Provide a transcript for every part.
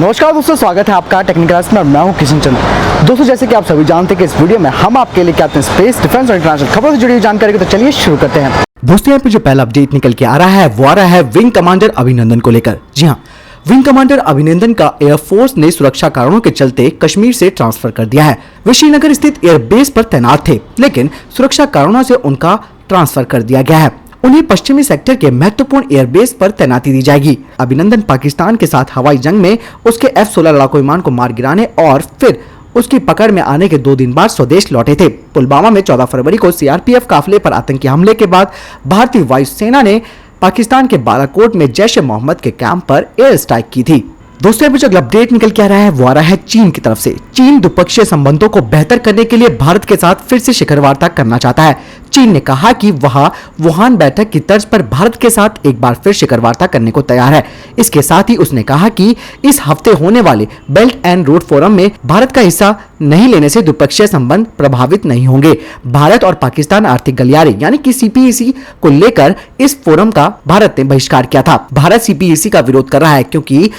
नमस्कार दोस्तों, स्वागत है आपका टेक्निकल क्लास में। मैं हूं किशन चंद्र। दोस्तों, जैसे कि आप सभी जानते हैं कि इस वीडियो में हम आपके लिए क्या आते हैं स्पेस, डिफेंस और इंटरनेशनल खबरों से जुड़ी हुई जानकारी को। तो चलिए शुरू करते हैं। दोस्तों, यहाँ पे जो पहला अपडेट निकल के आ रहा है वो आ रहा है विंग कमांडर अभिनंदन को लेकर। जी हाँ, विंग कमांडर अभिनंदन का एयरफोर्स ने सुरक्षा कारणों के चलते कश्मीर से ट्रांसफर कर दिया है। वे श्रीनगर स्थित एयरबेस पर तैनात थे, लेकिन सुरक्षा कारणों से उनका ट्रांसफर कर दिया गया है। उन्हें पश्चिमी सेक्टर के महत्वपूर्ण एयरबेस पर तैनाती दी जाएगी। अभिनंदन पाकिस्तान के साथ हवाई जंग में उसके F-16 लड़ाकू विमान को मार गिराने और फिर उसकी पकड़ में आने के 2 दिन बाद स्वदेश लौटे थे। पुलवामा में 14 फरवरी को CRPF काफिले पर आतंकी हमले के बाद भारतीय वायुसेना ने पाकिस्तान के बालाकोट में जैश-ए-मोहम्मद के कैंप पर एयर स्ट्राइक की थी। दोस्तों, अभी जो अपडेट निकल के आ रहा है वो आ रहा है चीन की तरफ से। चीन द्विपक्षीय संबंधों को बेहतर करने के लिए भारत के साथ फिर से शिखर वार्ता करना चाहता है। चीन ने कहा कि वह वुहान बैठक की तर्ज पर भारत के साथ एक बार फिर शिखर वार्ता करने को तैयार है। इसके साथ ही उसने कहा कि इस हफ्ते होने वाले बेल्ट एंड रोड फोरम में भारत का हिस्सा नहीं लेने से द्विपक्षीय संबंध प्रभावित नहीं होंगे। भारत और पाकिस्तान आर्थिक गलियारे यानी कि CPEC को लेकर इस फोरम का भारत ने बहिष्कार किया था। भारत CPEC का विरोध कर रहा है क्योंकि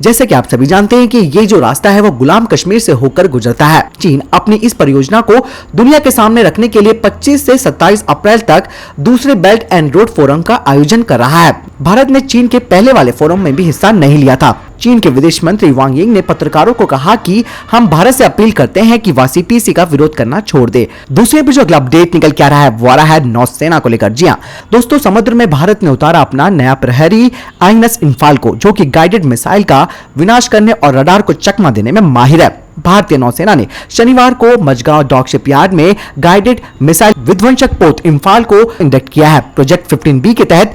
जैसे कि आप सभी जानते हैं कि ये जो रास्ता है वो गुलाम कश्मीर से होकर गुजरता है। चीन अपनी इस परियोजना को दुनिया के सामने रखने के लिए 25 से 27 अप्रैल तक दूसरे बेल्ट एंड रोड फोरम का आयोजन कर रहा है। भारत ने चीन के पहले वाले फोरम में भी हिस्सा नहीं लिया था। चीन के विदेश मंत्री वांग यी ने पत्रकारों को कहा कि हम भारत से अपील करते हैं कि वह CPEC का विरोध करना छोड़ दे। दूसरे पे जो अगला अपडेट निकल के आ रहा है वो आ रहा है नौसेना को लेकर। जी हाँ दोस्तों, समुद्र में भारत ने उतारा अपना नया प्रहरी INS इम्फाल को, जो कि गाइडेड मिसाइल का विनाश करने और रडार को चकमा देने में माहिर है। भारतीय नौसेना ने शनिवार को मझगांव डॉक शिपयार्ड में गाइडेड मिसाइल विध्वंसक पोत इम्फाल को इंडक्ट किया है। प्रोजेक्ट 15B के तहत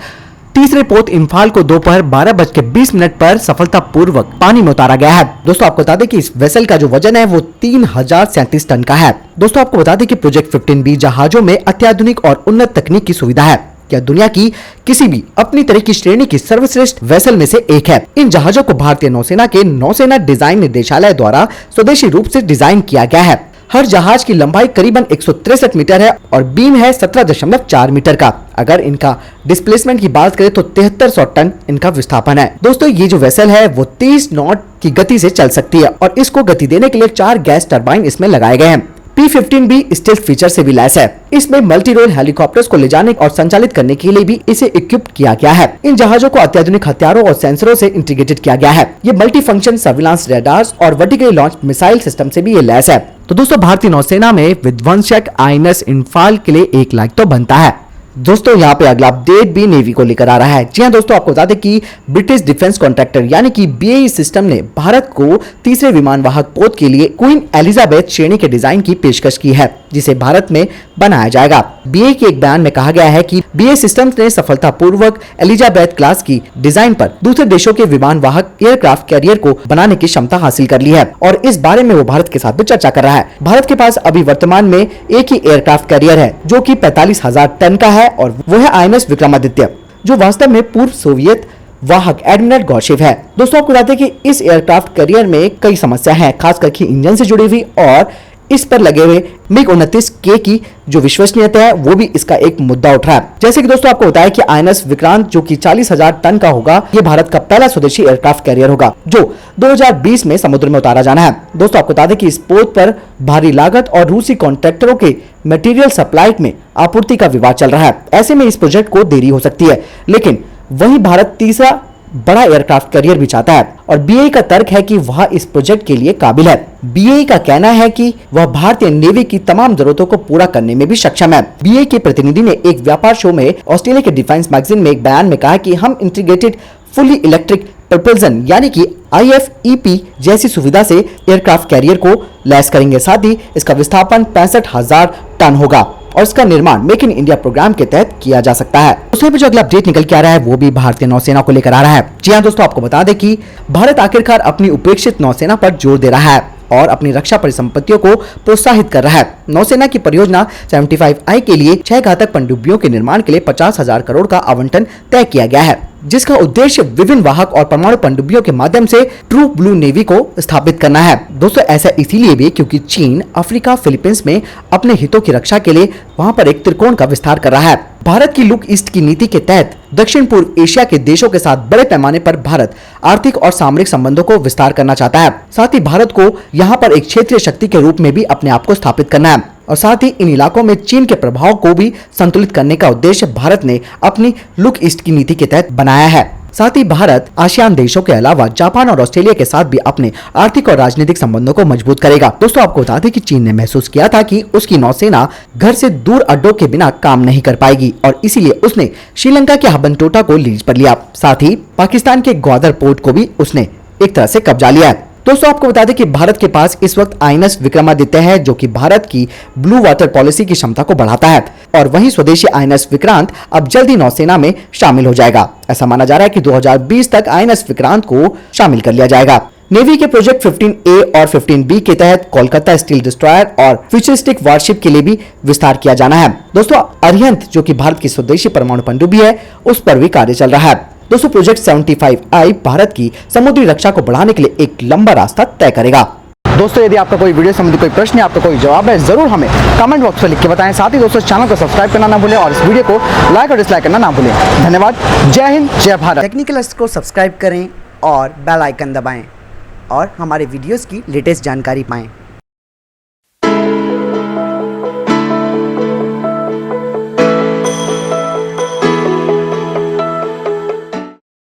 तीसरे पोत इम्फाल को दोपहर 12:20 पर सफलतापूर्वक पानी में उतारा गया है। दोस्तों, आपको बता दें कि इस वेसल का जो वजन है वो 3037 टन का है। दोस्तों, आपको बता दें कि प्रोजेक्ट 15B जहाजों में अत्याधुनिक और उन्नत तकनीक की सुविधा है। यह दुनिया की किसी भी अपनी तरह की श्रेणी की सर्वश्रेष्ठ वेसल में से एक है। इन जहाजों को भारतीय नौसेना के नौसेना डिजाइन निर्देशालय द्वारा स्वदेशी रूप से डिजाइन किया गया है। हर जहाज की लंबाई करीबन 163 मीटर है और बीम है 17.4 मीटर का। अगर इनका डिस्प्लेसमेंट की बात करें तो 7300 टन इनका विस्थापन है। दोस्तों, ये जो वेसल है वो 30 नॉट की गति से चल सकती है और इसको गति देने के लिए 4 गैस टरबाइन इसमें लगाए गए हैं। P-15B स्टेल्थ फीचर से भी लैस है। इसमें मल्टी रोल हेलीकॉप्टर्स को ले जाने और संचालित करने के लिए भी इसे इक्विप्ड किया गया है। इन जहाजों को अत्याधुनिक हथियारों और सेंसरों से इंटीग्रेटेड किया गया है। ये मल्टी फंक्शन सर्विलांस रेडार्स और वर्टिकली लॉन्च मिसाइल सिस्टम से भी ये लैस है। तो दोस्तों, भारतीय नौसेना में विध्वंसक INS इम्फाल के लिए एक लाइक तो बनता है। दोस्तों, यहाँ पे अगला अपडेट भी नेवी को लेकर आ रहा है। जी हाँ दोस्तों, आपको बता दें कि ब्रिटिश डिफेंस कॉन्ट्रैक्टर यानी कि BAE सिस्टम ने भारत को तीसरे विमान वाहक पोत के लिए क्वीन एलिजाबेथ श्रेणी के डिजाइन की पेशकश की है, जिसे भारत में बनाया जाएगा। BAE के एक बयान में कहा गया है कि BAE सिस्टम्स ने सफलतापूर्वक एलिजाबेथ क्लास की डिजाइन पर दूसरे देशों के विमान वाहक एयरक्राफ्ट कैरियर को बनाने की क्षमता हासिल कर ली है और इस बारे में वो भारत के साथ भी चर्चा कर रहा है। भारत के पास अभी वर्तमान में एक ही एयरक्राफ्ट कैरियर है जो कि 45,000 टन का है और वो है INS विक्रमादित्य, जो वास्तव में पूर्व सोवियत वाहक एडमिरल गॉर्शेव है। दोस्तों, आपको बताते हैं कि इस एयरक्राफ्ट कैरियर में कई समस्या है, खास करके इंजन से जुड़ी हुई और इस पर लगे हुए MiG-29K की जो विश्वसनीयता है वो भी इसका एक मुद्दा उठ रहा है। जैसे कि दोस्तों, आपको बताया कि INS विक्रांत जो कि 40,000 टन का होगा, ये भारत का पहला स्वदेशी एयरक्राफ्ट कैरियर होगा जो 2020 में समुद्र में उतारा जाना है। दोस्तों, आपको बता दें कि इस पोत पर भारी लागत और रूसी कॉन्ट्रैक्टरों के मटेरियल सप्लाई में आपूर्ति का विवाद चल रहा है। ऐसे में इस प्रोजेक्ट को देरी हो सकती है, लेकिन वहीं भारत तीसरा बड़ा एयरक्राफ्ट कैरियर भी चाहता है और BAE का तर्क है कि वह इस प्रोजेक्ट के लिए काबिल है। BAE का कहना है कि वह भारतीय नेवी की तमाम जरूरतों को पूरा करने में भी सक्षम है। BAE के प्रतिनिधि ने एक व्यापार शो में ऑस्ट्रेलिया के डिफेंस मैगजीन में एक बयान में कहा कि हम इंटीग्रेटेड फुली इलेक्ट्रिक प्रपोल्सन यानी कि IFEP जैसी सुविधा से एयरक्राफ्ट कैरियर को लैस करेंगे। साथ ही इसका विस्थापन 65,000 टन होगा और इसका निर्माण मेक इन इंडिया प्रोग्राम के तहत किया जा सकता है। उसमें भी जो अगला अपडेट निकल के आ रहा है वो भी भारतीय नौसेना को लेकर आ रहा है। जी हाँ दोस्तों, आपको बता दें कि भारत आखिरकार अपनी उपेक्षित नौसेना पर जोर दे रहा है और अपनी रक्षा परिसंपत्तियों को प्रोत्साहित कर रहा है। नौसेना की परियोजना 75I के लिए 6 घातक पनडुब्बियों के निर्माण के लिए 50,000 करोड़ का आवंटन तय किया गया है, जिसका उद्देश्य विभिन्न वाहक और परमाणु पनडुब्बियों के माध्यम से ट्रू ब्लू नेवी को स्थापित करना है। दोस्तों, ऐसा इसीलिए भी क्योंकि चीन अफ्रीका फिलीपींस में अपने हितों की रक्षा के लिए वहां पर एक त्रिकोण का विस्तार कर रहा है। भारत की लुक ईस्ट की नीति के तहत दक्षिण पूर्व एशिया के देशों के साथ बड़े पैमाने पर भारत आर्थिक और सामरिक संबंधों को विस्तार करना चाहता है। साथ ही भारत को यहाँ पर एक क्षेत्रीय शक्ति के रूप में भी अपने आप को स्थापित करना है और साथ ही इन इलाकों में चीन के प्रभाव को भी संतुलित करने का उद्देश्य भारत ने अपनी लुक ईस्ट की नीति के तहत बनाया है। साथ ही भारत आसियान देशों के अलावा जापान और ऑस्ट्रेलिया के साथ भी अपने आर्थिक और राजनीतिक संबंधों को मजबूत करेगा। दोस्तों आपको बता दें कि चीन ने महसूस किया था कि उसकी नौसेना घर से दूर अड्डों के बिना काम नहीं कर पाएगी और इसीलिए उसने श्रीलंका के हबनटोटा को लीज पर लिया। साथ ही पाकिस्तान के ग्वादर पोर्ट को भी उसने एक तरह से कब्जा लिया है। दोस्तों आपको बता दें कि भारत के पास इस वक्त आईएनएस विक्रमादित्य है जो कि भारत की ब्लू वाटर पॉलिसी की क्षमता को बढ़ाता है और वहीं स्वदेशी आईएनएस विक्रांत अब जल्दी नौसेना में शामिल हो जाएगा। ऐसा माना जा रहा है कि 2020 तक आईएनएस विक्रांत को शामिल कर लिया जाएगा। नेवी के प्रोजेक्ट 15A और 15B के तहत कोलकाता स्टील डिस्ट्रॉयर और फ्यूचरिस्टिक वारशिप के लिए भी विस्तार किया जाना है। दोस्तों अरिहंत जो कि भारत की स्वदेशी परमाणु पनडुब्बी है उस पर भी कार्य चल रहा है। दोस्तों प्रोजेक्ट 75I भारत की समुद्री रक्षा को बढ़ाने के लिए एक लंबा रास्ता तय करेगा। दोस्तों यदि आपका कोई वीडियो संबंधी कोई प्रश्न है, आपका कोई जवाब है, जरूर हमें कमेंट बॉक्स में लिख के बताएं। साथ ही दोस्तों चैनल को सब्सक्राइब करना ना भूलें और इस वीडियो को लाइक और डिसलाइक करना ना भूलें। धन्यवाद। जय हिंद, जय भारत। टेक्निकल को सब्सक्राइब करें और बेल आइकन दबाएं और हमारे वीडियोस की लेटेस्ट जानकारी पाएं।